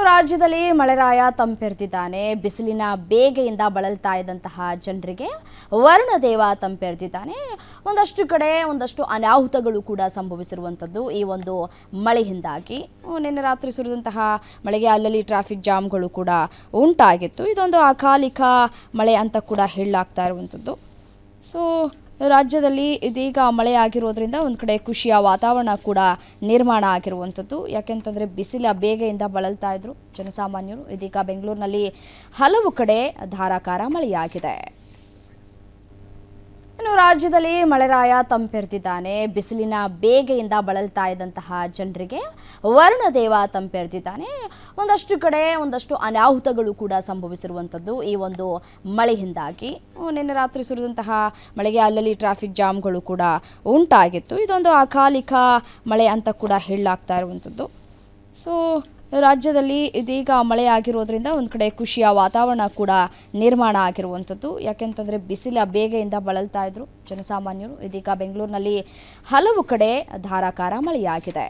ರಾಜ್ಯದಲ್ಲಿ ಮಳೆರಾಯ ತಂಪೆರೆದಿದ್ದಾನೆ. ಬಿಸಿಲಿನ ಬೇಗೆಯಿಂದ ಬಳಲ್ತಾ ಇದ್ದಂತಹ ಜನರಿಗೆ ವರುಣದೇವ ತಂಪೆರೆದಿದ್ದಾನೆ. ಒಂದಷ್ಟು ಕಡೆ ಒಂದಷ್ಟು ಅನಾಹುತಗಳು ಕೂಡ ಸಂಭವಿಸಿರುವಂಥದ್ದು ಈ ಒಂದು ಮಳೆಯಿಂದಾಗಿ. ನಿನ್ನೆ ರಾತ್ರಿ ಸುರಿದಂತಹ ಮಳೆಗೆ ಅಲ್ಲಲ್ಲಿ ಟ್ರಾಫಿಕ್ ಜಾಮ್ಗಳು ಕೂಡ ಉಂಟಾಗಿತ್ತು. ಇದೊಂದು ಅಕಾಲಿಕ ಮಳೆ ಅಂತ ಕೂಡ ಹೇಳಲಾಗ್ತಾ ಇರುವಂಥದ್ದು. ಸೊ ರಾಜ್ಯದಲ್ಲಿ ಇದೀಗ ಮಳೆ ಆಗಿರೋದ್ರಿಂದ ಒಂದು ಕಡೆ ಖುಷಿಯ ವಾತಾವರಣ ಕೂಡ ನಿರ್ಮಾಣ ಆಗಿರುವಂಥದ್ದು. ಯಾಕೆಂತಂದರೆ ಬಿಸಿಲ ಬೇಗೆಯಿಂದ ಬಳಲ್ತಾ ಇದ್ರು ಜನಸಾಮಾನ್ಯರು. ಇದೀಗ ಬೆಂಗಳೂರಿನಲ್ಲಿ ಹಲವು ಕಡೆ ಧಾರಾಕಾರ ಮಳೆಯಾಗಿದೆ. ಇನ್ನು ರಾಜ್ಯದಲ್ಲಿ ಮಳೆರಾಯ ತಂಪೆರೆದಿದ್ದಾನೆ. ಬಿಸಿಲಿನ ಬೇಗೆಯಿಂದ ಬಳಲ್ತಾ ಇದ್ದಂತಹ ಜನರಿಗೆ ವರುಣದೇವ ತಂಪೆರೆದಿದ್ದಾನೆ. ಒಂದಷ್ಟು ಕಡೆ ಒಂದಷ್ಟು ಅನಾಹುತಗಳು ಕೂಡ ಸಂಭವಿಸಿರುವಂಥದ್ದು ಈ ಒಂದು ಮಳೆಯಿಂದಾಗಿ. ನಿನ್ನೆ ರಾತ್ರಿ ಸುರಿದಂತಹ ಮಳೆಗೆ ಅಲ್ಲಲ್ಲಿ ಟ್ರಾಫಿಕ್ ಜಾಮ್ಗಳು ಕೂಡ ಉಂಟಾಗಿತ್ತು. ಇದೊಂದು ಅಕಾಲಿಕ ಮಳೆ ಅಂತ ಕೂಡ ಹೇಳಲಾಗ್ತಾ ಇರುವಂಥದ್ದು. ಸೊ ರಾಜ್ಯದಲ್ಲಿ ಇದೀಗ ಮಳೆ ಆಗಿರೋದ್ರಿಂದ ಒಂದು ಕಡೆ ಖುಷಿಯ ವಾತಾವರಣ ಕೂಡ ನಿರ್ಮಾಣ ಆಗಿರುವಂಥದ್ದು. ಯಾಕೆಂತಂದರೆ ಬಿಸಿಲ ಬೇಗೆಯಿಂದ ಬಳಲ್ತಾ ಇದ್ರು ಜನಸಾಮಾನ್ಯರು. ಇದೀಗ ಬೆಂಗಳೂರಿನಲ್ಲಿ ಹಲವು ಕಡೆ ಧಾರಾಕಾರ ಮಳೆಯಾಗಿದೆ.